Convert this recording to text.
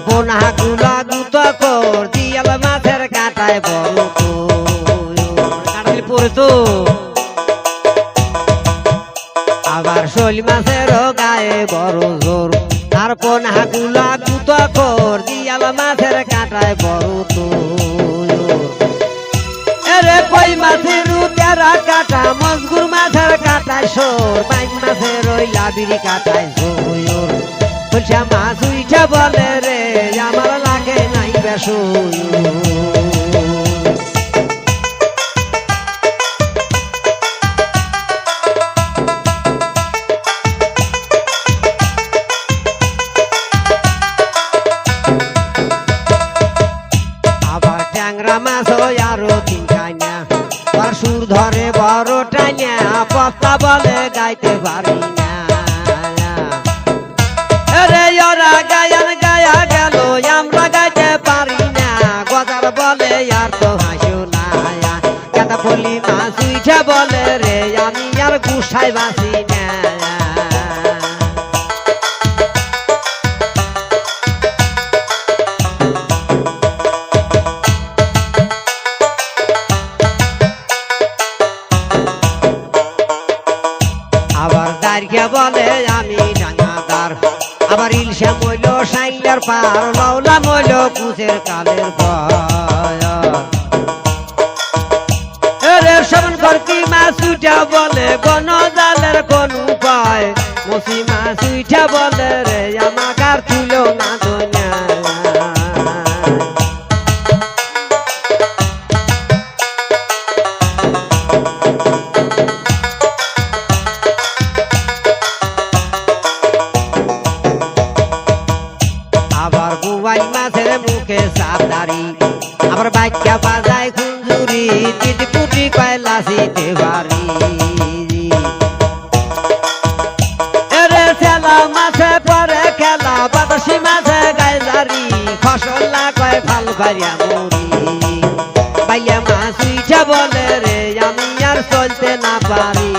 পোনা গুলা গুতা কর দিয়াল মাছের কাটায় বড় তো কাটালি পরে তো আবার শৈল মাছেরও গায়ে বড় জোর তার পোনা গুলা গুতা কর দিয়াল মাছের কাটায় বড় তো এরে কই মাছের তেরা কাটা মজগুর মাছের কাটায় সোর বাইক মাছের ওই লাবিরি কাটায় জোর বলছে মাছ উঠে বলে রে আমার লাগে নাই বেশু আবার ট্যাংরা মাছ আরো তিন টাইনা তার সুর ধরে বড় টাইনা পত্তা বলে গাইতে পারি না গায়ান গায়া গেল আমরা গাইতে পারি না গজার বলে আর তো হাসো না কাটা বলি মাছ উঠে বলে রে আমি আর গুসাই বাসি না আবার দাঁড়িয়ে বলে আমি ডাঙাদার আবার ইলশা মইল সাইলার পার লাউলা মইল কুচের কালের রে শবন করকি মাছ উঠা বলে গণ জালের কোন উপায় মসি মাছ উঠা বলে রে আমাকার তুল না দোনা আবার বুয়াই মাছের মুখে সাবদারি আবার বাচ্চা বাজায় খুঞ্জুরি তিটি পুটি কয় লাসিতে বাড়ি এরে ছেলা মাছে পরে খেলা বাতাসি মাছে গায়ে জারি ফসল্লা কয় ফাল ফারিয়া মুড়ি বাইয়া মাছ উঠে বলে রে আমি আর চলতে না পারি